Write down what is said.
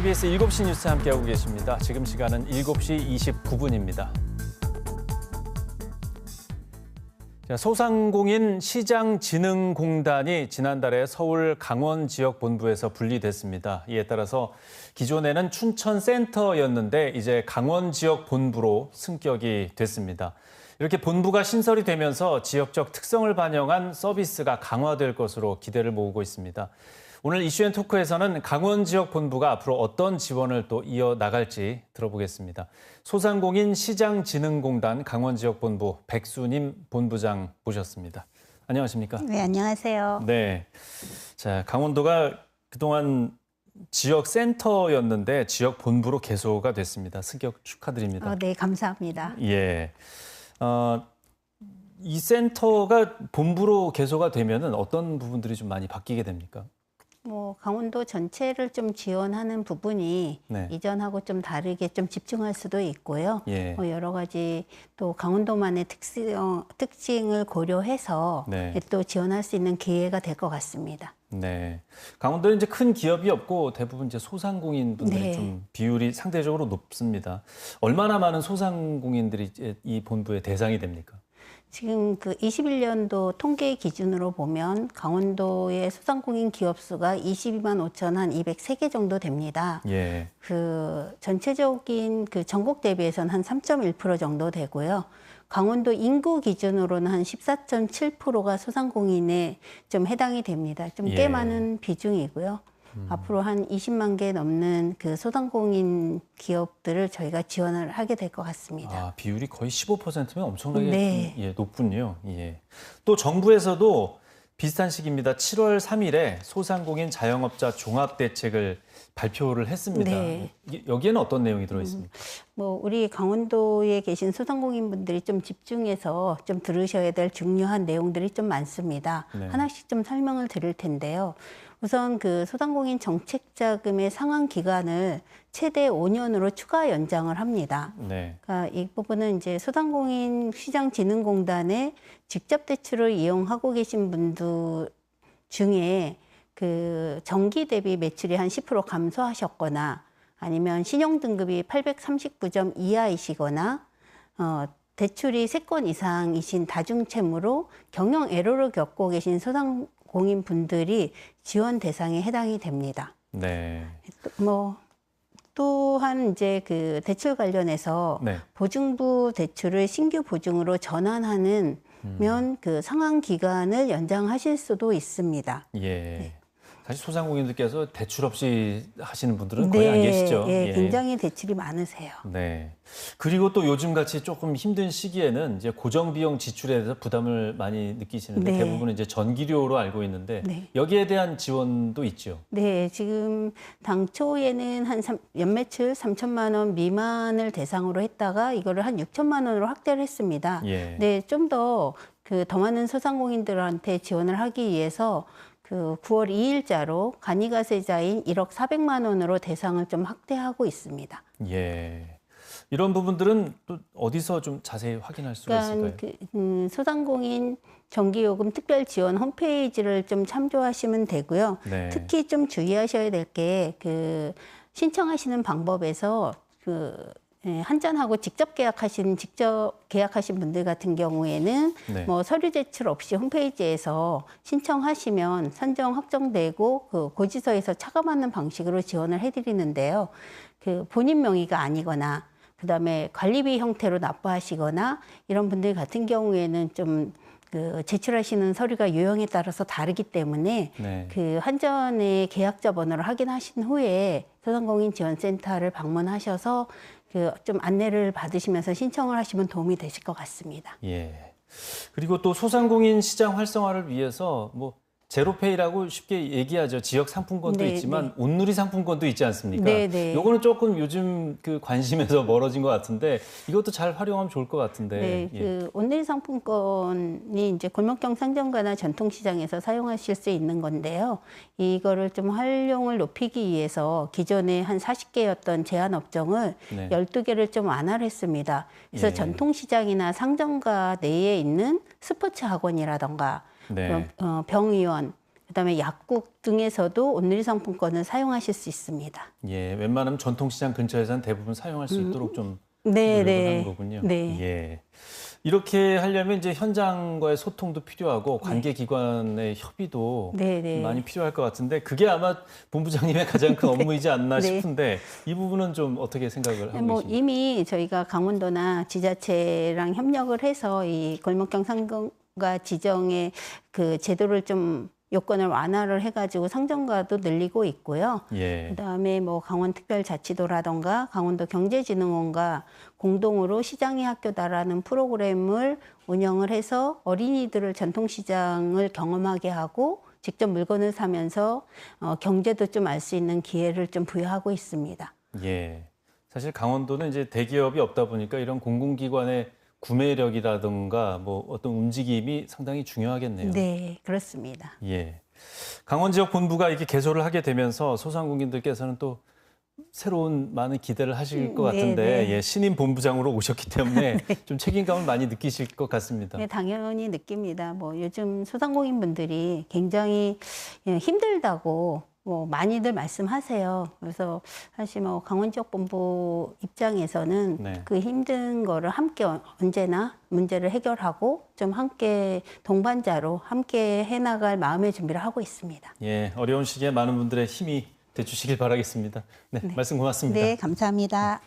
KBS 7시 뉴스 함께하고 계십니다. 지금 시간은 7시 29분입니다. 소상공인 시장진흥공단이 지난달에 서울 강원 지역 본부에서 분리됐습니다. 이에 따라서 기존에는 춘천센터였는데 이제 강원 지역 본부로 승격이 됐습니다. 이렇게 본부가 신설이 되면서 지역적 특성을 반영한 서비스가 강화될 것으로 기대를 모으고 있습니다. 오늘 이슈앤토크에서는 강원 지역 본부가 앞으로 어떤 지원을 또 이어나갈지 들어보겠습니다. 소상공인 시장진흥공단 강원 지역 본부 백수님 본부장 모셨습니다. 안녕하십니까? 네, 안녕하세요. 네. 자, 강원도가 그동안 지역 센터였는데 지역 본부로 개소가 됐습니다. 승격 축하드립니다. 네, 감사합니다. 예. 이 센터가 본부로 개소가 되면은 어떤 부분들이 좀 많이 바뀌게 됩니까? 강원도 전체를 좀 지원하는 부분이 네. 이전하고 좀 다르게 좀 집중할 수도 있고요. 예. 여러 가지 또 강원도만의 특징을 고려해서 네. 또 지원할 수 있는 기회가 될 것 같습니다. 네. 강원도는 이제 큰 기업이 없고 대부분 이제 소상공인 분들이 네. 좀 비율이 상대적으로 높습니다. 얼마나 많은 소상공인들이 이제 이 본부의 대상이 됩니까? 지금 그 21년도 통계 기준으로 보면 강원도의 소상공인 기업 수가 22만 5천 한 203개 정도 됩니다. 예. 그 전체적인 그 전국 대비해서는 한 3.1% 정도 되고요. 강원도 인구 기준으로는 한 14.7%가 소상공인에 좀 해당이 됩니다. 좀 꽤 예. 많은 비중이고요. 앞으로 한 20만 개 넘는 그 소상공인 기업들을 저희가 지원을 하게 될 것 같습니다. 아, 비율이 거의 15%면 엄청나게 네. 예, 높군요. 예. 또 정부에서도 비슷한 시기입니다. 7월 3일에 소상공인 자영업자 종합대책을 발표를 했습니다. 네. 여기에는 어떤 내용이 들어 있습니까? 우리 강원도에 계신 소상공인 분들이 좀 집중해서 좀 들으셔야 될 중요한 내용들이 좀 많습니다. 네. 하나씩 좀 설명을 드릴 텐데요. 우선 그 소상공인 정책자금의 상환 기간을 최대 5년으로 추가 연장을 합니다. 네. 그러니까 이 부분은 이제 소상공인 시장진흥공단에 직접 대출을 이용하고 계신 분들 중에 그 정기 대비 매출이 한 10% 감소하셨거나 아니면 신용등급이 839점 이하이시거나 대출이 3건 이상이신 다중채무로 경영 애로를 겪고 계신 소상공인 분들이 지원 대상에 해당이 됩니다. 네. 또한 이제 그 대출 관련해서 네. 보증부 대출을 신규 보증으로 전환하는 면 그 상환 기간을 연장하실 수도 있습니다. 예. 네. 사실 소상공인들께서 대출 없이 하시는 분들은 거의 안 계시죠. 네, 예. 굉장히 대출이 많으세요. 네. 그리고 또 요즘같이 조금 힘든 시기에는 이제 고정 비용 지출에 대해서 부담을 많이 느끼시는데 네. 대부분은 이제 전기료로 알고 있는데 네. 여기에 대한 지원도 있죠. 네, 지금 당초에는 한 연매출 3천만 원 미만을 대상으로 했다가 이거를 한 6천만 원으로 확대를 했습니다. 예. 네, 좀 더 더 많은 소상공인들한테 지원을 하기 위해서 그 9월 2일자로 간이가세자인 1억 400만 원으로 대상을 좀 확대하고 있습니다. 예. 이런 부분들은 또 어디서 좀 자세히 확인할 수가 있을까요? 소상공인 전기요금 특별 지원 홈페이지를 좀 참조하시면 되고요. 네. 특히 좀 주의하셔야 될 게 그 신청하시는 방법에서 한전하고 직접 계약하신 분들 같은 경우에는 네. 서류 제출 없이 홈페이지에서 신청하시면 선정 확정되고 그 고지서에서 차감하는 방식으로 지원을 해드리는데요. 그 본인 명의가 아니거나 그다음에 관리비 형태로 납부하시거나 이런 분들 같은 경우에는 좀 그 제출하시는 서류가 유형에 따라서 다르기 때문에 네. 그 한전의 계약자 번호를 확인하신 후에 소상공인 지원센터를 방문하셔서 그 좀 안내를 받으시면서 신청을 하시면 도움이 되실 것 같습니다. 예. 그리고 또 소상공인 시장 활성화를 위해서 제로페이라고 쉽게 얘기하죠. 지역 상품권도 네, 있지만 네. 온누리 상품권도 있지 않습니까? 네, 네. 요거는 조금 요즘 그 관심에서 멀어진 것 같은데 이것도 잘 활용하면 좋을 것 같은데. 네, 예. 그 온누리 상품권이 이제 골목형 상점가나 전통시장에서 사용하실 수 있는 건데요. 이거를 좀 활용을 높이기 위해서 기존에 한 40개였던 제한 업종을 네. 12개를 좀 완화를 했습니다. 그래서 예. 전통시장이나 상점가 내에 있는 스포츠 학원이라던가 네. 병의원, 그다음에 약국 등에서도 온누리 상품권을 사용하실 수 있습니다. 예, 웬만하면 전통시장 근처에서는 대부분 사용할 수 있도록 좀 네, 노력을 네. 하는 거군요. 네. 예. 이렇게 하려면 이제 현장과의 소통도 필요하고 관계기관의 협의도 네, 네. 많이 필요할 것 같은데 그게 아마 본부장님의 가장 큰 업무이지 않나 네. 싶은데 이 부분은 좀 어떻게 생각을 하고 뭐 계십니까? 이미 저희가 강원도나 지자체랑 협력을 해서 이 골목형 상권과 지정의 그 제도를 좀 요건을 완화를 해가지고 상점가도 늘리고 있고요. 예. 그다음에 뭐 강원특별자치도라던가 강원도 경제진흥원과 공동으로 시장이 학교다라는 프로그램을 운영을 해서 어린이들을 전통시장을 경험하게 하고 직접 물건을 사면서 경제도 좀 알 수 있는 기회를 좀 부여하고 있습니다. 예. 사실 강원도는 이제 대기업이 없다 보니까 이런 공공기관의 구매력이라든가 뭐 어떤 움직임이 상당히 중요하겠네요. 네, 그렇습니다. 예. 강원 지역 본부가 이렇게 개소를 하게 되면서 소상공인들께서는 또 새로운 많은 기대를 하실 것 네, 같은데 네. 예, 신임 본부장으로 오셨기 때문에 좀 책임감을 많이 느끼실 것 같습니다. 네, 당연히 느낍니다. 뭐 요즘 소상공인 분들이 굉장히 힘들다고 뭐 많이들 말씀하세요. 그래서 사실 뭐 강원지역본부 입장에서는 네. 그 힘든 거를 함께 언제나 문제를 해결하고 좀 함께 동반자로 함께 해나갈 마음의 준비를 하고 있습니다. 예, 어려운 시기에 많은 분들의 힘이 돼주시길 바라겠습니다. 네, 말씀 고맙습니다. 네, 감사합니다.